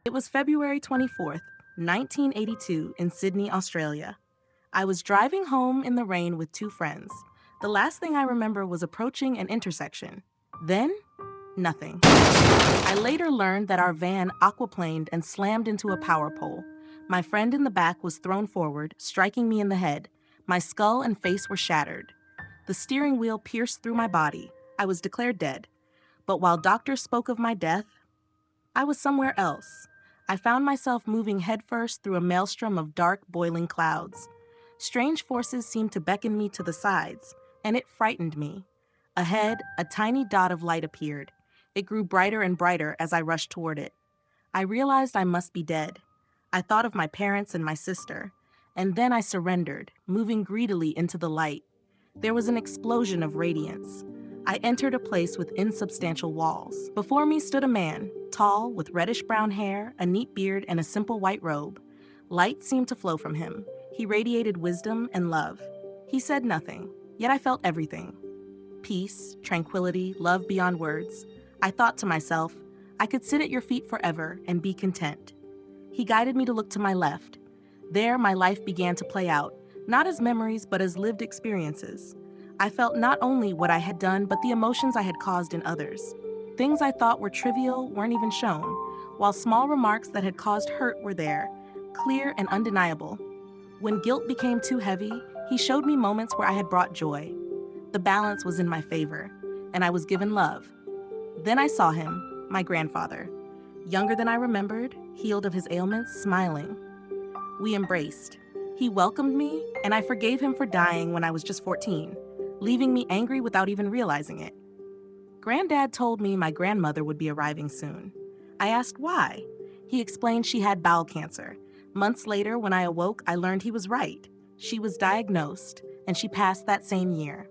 It was February 24th, 1982, in Sydney, Australia. I was driving home in the rain with two friends. The last thing I remember was approaching an intersection. Then, nothing. I later learned that our van aquaplaned and slammed into a power pole. My friend in the back was thrown forward, striking me in the head. My skull and face were shattered. The steering wheel pierced through my body. I was declared dead. But while doctors spoke of my death, I was somewhere else. I found myself moving headfirst through a maelstrom of dark, boiling clouds. Strange forces seemed to beckon me to the sides, and it frightened me. Ahead, a tiny dot of light appeared. It grew brighter and brighter as I rushed toward it. I realized I must be dead. I thought of my parents and my sister, and then I surrendered, moving greedily into the light. There was an explosion of radiance. I entered a place with insubstantial walls. Before me stood a man, tall, with reddish-brown hair, a neat beard, and a simple white robe. Light seemed to flow from him. He radiated wisdom and love. He said nothing, yet I felt everything. Peace, tranquility, love beyond words. I thought to myself, I could sit at your feet forever and be content. He guided me to look to my left. There, my life began to play out, not as memories, but as lived experiences. I felt not only what I had done, but the emotions I had caused in others. Things I thought were trivial weren't even shown, while small remarks that had caused hurt were there, clear and undeniable. When guilt became too heavy, he showed me moments where I had brought joy. The balance was in my favor, and I was given love. Then I saw him, my grandfather. Younger than I remembered, healed of his ailments, smiling. We embraced. He welcomed me, and I forgave him for dying when I was just 14. Leaving me angry without even realizing it. Granddad told me my grandmother would be arriving soon. I asked why. He explained she had bowel cancer. Months later, when I awoke, I learned he was right. She was diagnosed, and she passed that same year.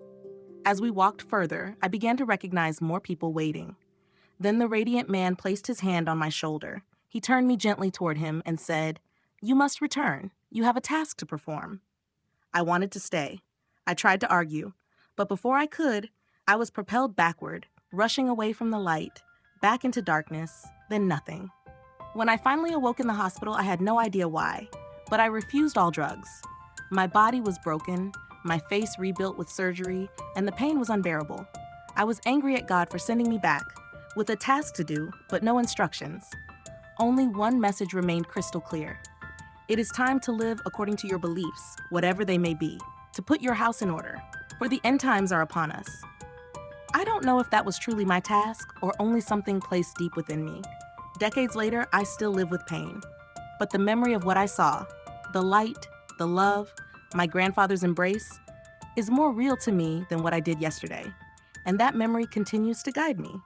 As we walked further, I began to recognize more people waiting. Then the radiant man placed his hand on my shoulder. He turned me gently toward him and said, "You must return. You have a task to perform." I wanted to stay. I tried to argue. But before I could, I was propelled backward, rushing away from the light, back into darkness, then nothing. When I finally awoke in the hospital, I had no idea why, but I refused all drugs. My body was broken, my face rebuilt with surgery, and the pain was unbearable. I was angry at God for sending me back, with a task to do, but no instructions. Only one message remained crystal clear. It is time to live according to your beliefs, whatever they may be, to put your house in order, for the end times are upon us. I don't know if that was truly my task or only something placed deep within me. Decades later, I still live with pain. But the memory of what I saw, the light, the love, my grandfather's embrace, is more real to me than what I did yesterday. And that memory continues to guide me.